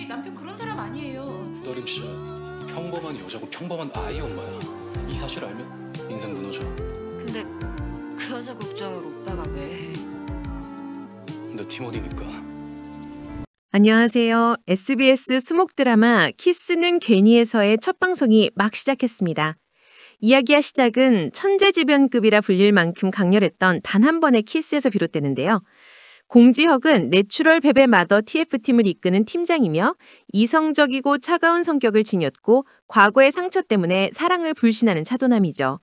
남편 그런 사람 아니에요. 고다림 진짜 평범한 여자고 평범한 아이 엄마야. 이 사실 알면 인생 무너져. 근데 그 여자 걱정을 오빠가 왜 해? 근데 팀원이니까. 안녕하세요. SBS 수목 드라마 키스는 괜히에서의 첫 방송이 막 시작했습니다. 이야기의 시작은 천재지변급이라 불릴 만큼 강렬했던 단 한 번의 키스에서 비롯되는데요. 공지혁은 내추럴 베베 마더 TF팀을 이끄는 팀장이며 이성적이고 차가운 성격을 지녔고 과거의 상처 때문에 사랑을 불신하는 차도남이죠.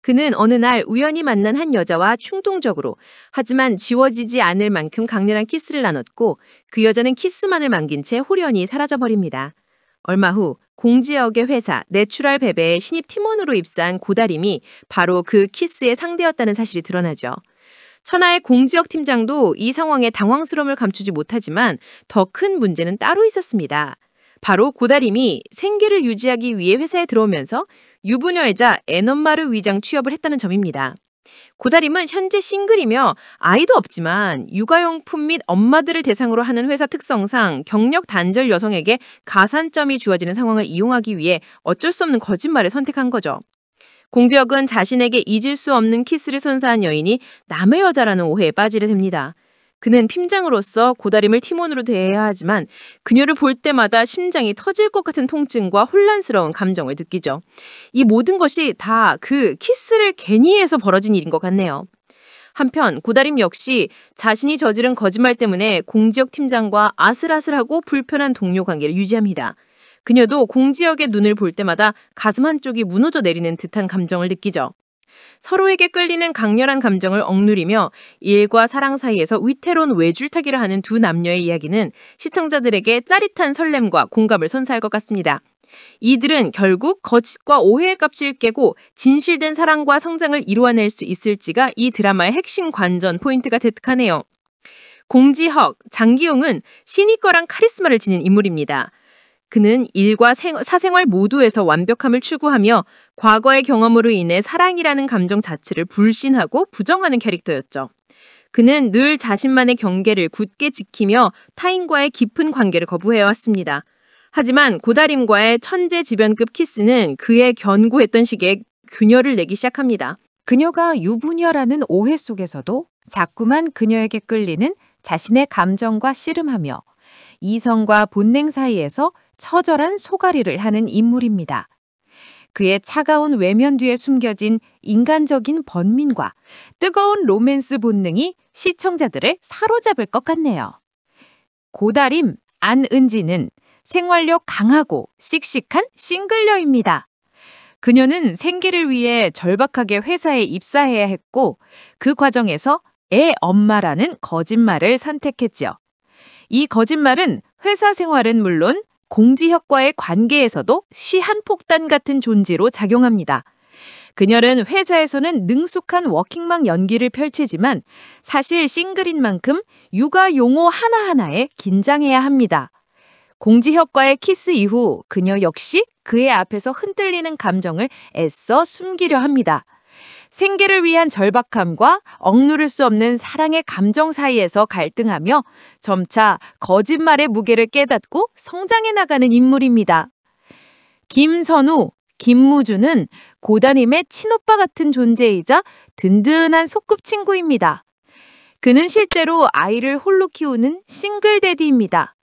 그는 어느 날 우연히 만난 한 여자와 충동적으로 하지만 지워지지 않을 만큼 강렬한 키스를 나눴고 그 여자는 키스만을 남긴 채 홀연히 사라져버립니다. 얼마 후 공지혁의 회사 내추럴 베베의 신입 팀원으로 입사한 고다림이 바로 그 키스의 상대였다는 사실이 드러나죠. 천하의 공지혁 팀장도 이 상황에 당황스러움을 감추지 못하지만 더 큰 문제는 따로 있었습니다. 바로 고다림이 생계를 유지하기 위해 회사에 들어오면서 유부녀이자 애엄마를 위장 취업을 했다는 점입니다. 고다림은 현재 싱글이며 아이도 없지만 육아용품 및 엄마들을 대상으로 하는 회사 특성상 경력 단절 여성에게 가산점이 주어지는 상황을 이용하기 위해 어쩔 수 없는 거짓말을 선택한 거죠. 공지혁은 자신에게 잊을 수 없는 키스를 선사한 여인이 남의 여자라는 오해에 빠지게 됩니다. 그는 팀장으로서 고다림을 팀원으로 대해야 하지만 그녀를 볼 때마다 심장이 터질 것 같은 통증과 혼란스러운 감정을 느끼죠. 이 모든 것이 다 그 키스를 괜히 해서 벌어진 일인 것 같네요. 한편 고다림 역시 자신이 저지른 거짓말 때문에 공지혁 팀장과 아슬아슬하고 불편한 동료 관계를 유지합니다. 그녀도 공지혁의 눈을 볼 때마다 가슴 한쪽이 무너져 내리는 듯한 감정을 느끼죠. 서로에게 끌리는 강렬한 감정을 억누리며 일과 사랑 사이에서 위태로운 외줄타기를 하는 두 남녀의 이야기는 시청자들에게 짜릿한 설렘과 공감을 선사할 것 같습니다. 이들은 결국 거짓과 오해의 값을 깨고 진실된 사랑과 성장을 이루어낼 수 있을지가 이 드라마의 핵심 관전 포인트가 득하네요. 공지혁, 장기용은 시니컬한 카리스마를 지닌 인물입니다. 그는 일과 사생활 모두에서 완벽함을 추구하며 과거의 경험으로 인해 사랑이라는 감정 자체를 불신하고 부정하는 캐릭터였죠. 그는 늘 자신만의 경계를 굳게 지키며 타인과의 깊은 관계를 거부해왔습니다. 하지만 고다림과의 천재지변급 키스는 그의 견고했던 시기에 균열을 내기 시작합니다. 그녀가 유부녀라는 오해 속에서도 자꾸만 그녀에게 끌리는 자신의 감정과 씨름하며 이성과 본능 사이에서 처절한 소가리를 하는 인물입니다. 그의 차가운 외면 뒤에 숨겨진 인간적인 번민과 뜨거운 로맨스 본능이 시청자들을 사로잡을 것 같네요. 고다림 안은지는 생활력 강하고 씩씩한 싱글녀입니다. 그녀는 생계를 위해 절박하게 회사에 입사해야 했고 그 과정에서 애 엄마라는 거짓말을 선택했죠. 이 거짓말은 회사 생활은 물론 공지혁과의 관계에서도 시한폭탄 같은 존재로 작용합니다. 그녀는 회사에서는 능숙한 워킹맘 연기를 펼치지만 사실 싱글인 만큼 육아 용어 하나하나에 긴장해야 합니다. 공지혁과의 키스 이후 그녀 역시 그의 앞에서 흔들리는 감정을 애써 숨기려 합니다. 생계를 위한 절박함과 억누를 수 없는 사랑의 감정 사이에서 갈등하며 점차 거짓말의 무게를 깨닫고 성장해 나가는 인물입니다. 김선우, 김무주는 고다림의 친오빠 같은 존재이자 든든한 소꿉친구입니다. 그는 실제로 아이를 홀로 키우는 싱글데디입니다.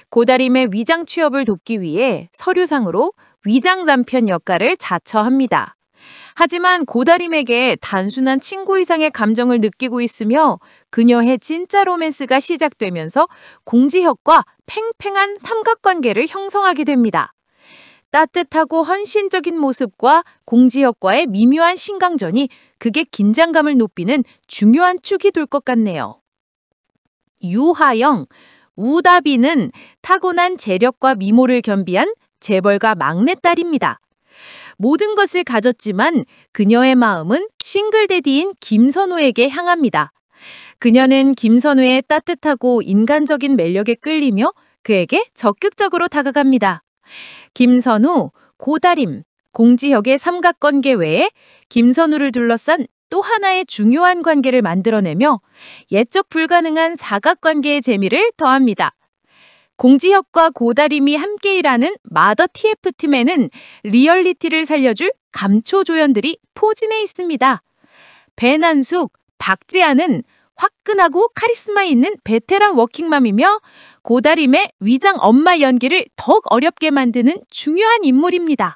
고다림의 위장 취업을 돕기 위해 서류상으로 위장 남편 역할을 자처합니다. 하지만 고다림에게 단순한 친구 이상의 감정을 느끼고 있으며 그녀의 진짜 로맨스가 시작되면서 공지혁과 팽팽한 삼각관계를 형성하게 됩니다. 따뜻하고 헌신적인 모습과 공지혁과의 미묘한 신강전이 극의 긴장감을 높이는 중요한 축이 될 것 같네요. 유하영, 우다비는 타고난 재력과 미모를 겸비한 재벌가 막내딸입니다. 모든 것을 가졌지만 그녀의 마음은 싱글데디인 김선우에게 향합니다. 그녀는 김선우의 따뜻하고 인간적인 매력에 끌리며 그에게 적극적으로 다가갑니다. 김선우, 고다림, 공지혁의 삼각관계 외에 김선우를 둘러싼 또 하나의 중요한 관계를 만들어내며 예측 불가능한 사각관계의 재미를 더합니다. 공지혁과 고다림이 함께 일하는 마더 TF팀에는 리얼리티를 살려줄 감초 조연들이 포진해 있습니다. 배난숙, 박지아는 화끈하고 카리스마 있는 베테랑 워킹맘이며 고다림의 위장 엄마 연기를 더욱 어렵게 만드는 중요한 인물입니다.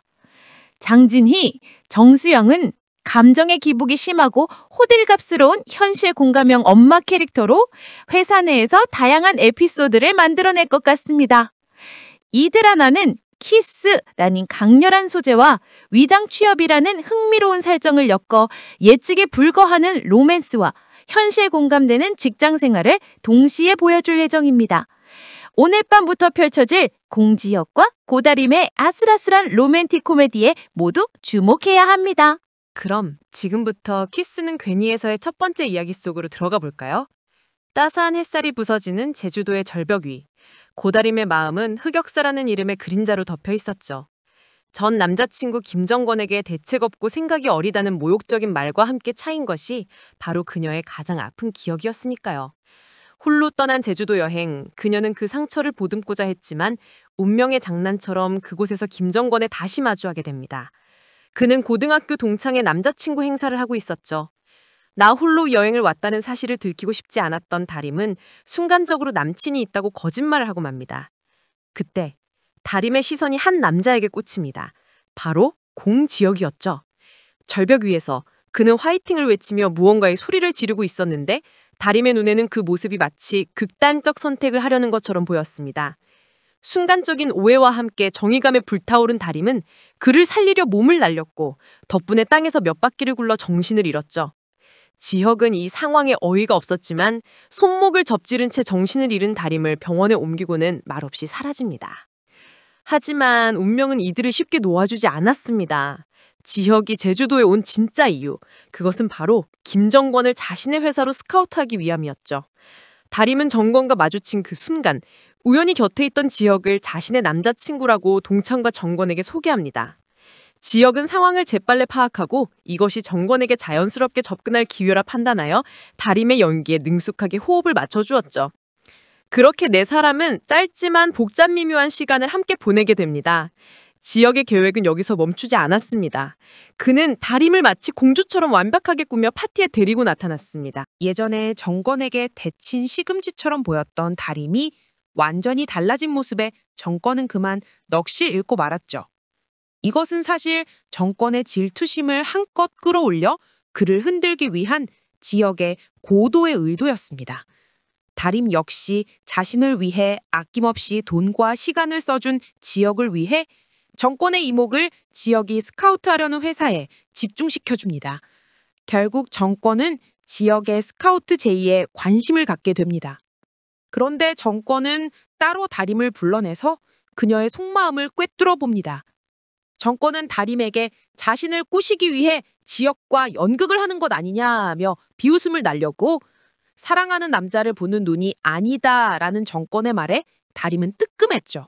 장진희, 정수영은 감정의 기복이 심하고 호들갑스러운 현실 공감형 엄마 캐릭터로 회사 내에서 다양한 에피소드를 만들어낼 것 같습니다. 이 드라마는 키스라는 강렬한 소재와 위장 취업이라는 흥미로운 설정을 엮어 예측에 불과하는 로맨스와 현실 공감되는 직장 생활을 동시에 보여줄 예정입니다. 오늘 밤부터 펼쳐질 공지혁과 고다림의 아슬아슬한 로맨틱 코미디에 모두 주목해야 합니다. 그럼 지금부터 키스는 괜히에서의 첫 번째 이야기 속으로 들어가 볼까요? 따스한 햇살이 부서지는 제주도의 절벽 위. 고다림의 마음은 흑역사라는 이름의 그림자로 덮여 있었죠. 전 남자친구 김정권에게 대책 없고 생각이 어리다는 모욕적인 말과 함께 차인 것이 바로 그녀의 가장 아픈 기억이었으니까요. 홀로 떠난 제주도 여행, 그녀는 그 상처를 보듬고자 했지만 운명의 장난처럼 그곳에서 김정권에 다시 마주하게 됩니다. 그는 고등학교 동창의 남자친구 행사를 하고 있었죠. 나 홀로 여행을 왔다는 사실을 들키고 싶지 않았던 다림은 순간적으로 남친이 있다고 거짓말을 하고 맙니다. 그때 다림의 시선이 한 남자에게 꽂힙니다. 바로 공지혁이었죠. 절벽 위에서 그는 화이팅을 외치며 무언가의 소리를 지르고 있었는데 다림의 눈에는 그 모습이 마치 극단적 선택을 하려는 것처럼 보였습니다. 순간적인 오해와 함께 정의감에 불타오른 다림은 그를 살리려 몸을 날렸고 덕분에 땅에서 몇 바퀴를 굴러 정신을 잃었죠. 지혁은 이 상황에 어이가 없었지만 손목을 접지른 채 정신을 잃은 다림을 병원에 옮기고는 말없이 사라집니다. 하지만 운명은 이들을 쉽게 놓아주지 않았습니다. 지혁이 제주도에 온 진짜 이유, 그것은 바로 김정권을 자신의 회사로 스카우트하기 위함이었죠. 다림은 정권과 마주친 그 순간 우연히 곁에 있던 지혁을 자신의 남자친구라고 동창과 정권에게 소개합니다. 지혁은 상황을 재빨리 파악하고 이것이 정권에게 자연스럽게 접근할 기회라 판단하여 다림의 연기에 능숙하게 호흡을 맞춰주었죠. 그렇게 네 사람은 짧지만 복잡 미묘한 시간을 함께 보내게 됩니다. 지혁의 계획은 여기서 멈추지 않았습니다. 그는 다림을 마치 공주처럼 완벽하게 꾸며 파티에 데리고 나타났습니다. 예전에 정권에게 대친 시금치처럼 보였던 다림이 완전히 달라진 모습에 정권은 그만 넋을 잃고 말았죠. 이것은 사실 정권의 질투심을 한껏 끌어올려 그를 흔들기 위한 지역의 고도의 의도였습니다. 다림 역시 자신을 위해 아낌없이 돈과 시간을 써준 지역을 위해 정권의 이목을 지역이 스카우트하려는 회사에 집중시켜줍니다. 결국 정권은 지역의 스카우트 제의에 관심을 갖게 됩니다. 그런데 정권은 따로 다림을 불러내서 그녀의 속마음을 꿰뚫어 봅니다. 정권은 다림에게 자신을 꼬시기 위해 지역과 연극을 하는 것 아니냐며 비웃음을 날렸고 사랑하는 남자를 보는 눈이 아니다라는 정권의 말에 다림은 뜨끔했죠.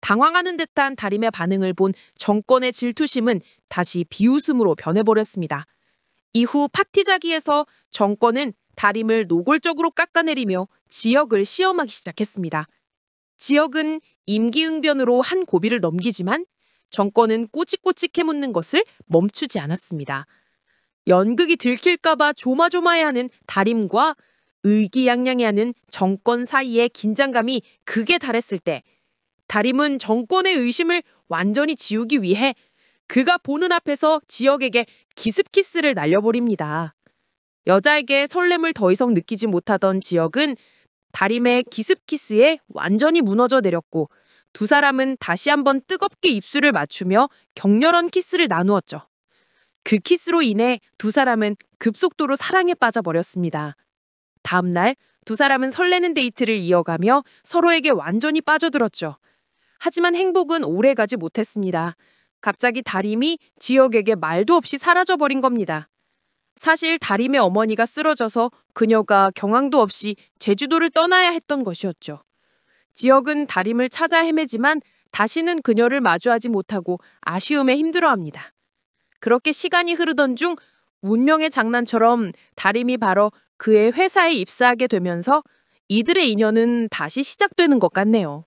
당황하는 듯한 다림의 반응을 본 정권의 질투심은 다시 비웃음으로 변해버렸습니다. 이후 파티자기에서 정권은 다림을 노골적으로 깎아내리며 지역을 시험하기 시작했습니다. 지역은 임기응변으로 한 고비를 넘기지만 정권은 꼬치꼬치 캐묻는 것을 멈추지 않았습니다. 연극이 들킬까봐 조마조마해하는 다림과 의기양양해하는 정권 사이의 긴장감이 극에 달했을 때 다림은 정권의 의심을 완전히 지우기 위해 그가 보는 앞에서 지역에게 기습키스를 날려버립니다. 여자에게 설렘을 더 이상 느끼지 못하던 지역은 다림의 기습키스에 완전히 무너져 내렸고 두 사람은 다시 한번 뜨겁게 입술을 맞추며 격렬한 키스를 나누었죠. 그 키스로 인해 두 사람은 급속도로 사랑에 빠져버렸습니다. 다음 날 두 사람은 설레는 데이트를 이어가며 서로에게 완전히 빠져들었죠. 하지만 행복은 오래가지 못했습니다. 갑자기 다림이 지역에게 말도 없이 사라져버린 겁니다. 사실 다림의 어머니가 쓰러져서 그녀가 경황도 없이 제주도를 떠나야 했던 것이었죠. 지역은 다림을 찾아 헤매지만 다시는 그녀를 마주하지 못하고 아쉬움에 힘들어합니다. 그렇게 시간이 흐르던 중 운명의 장난처럼 다림이 바로 그의 회사에 입사하게 되면서 이들의 인연은 다시 시작되는 것 같네요.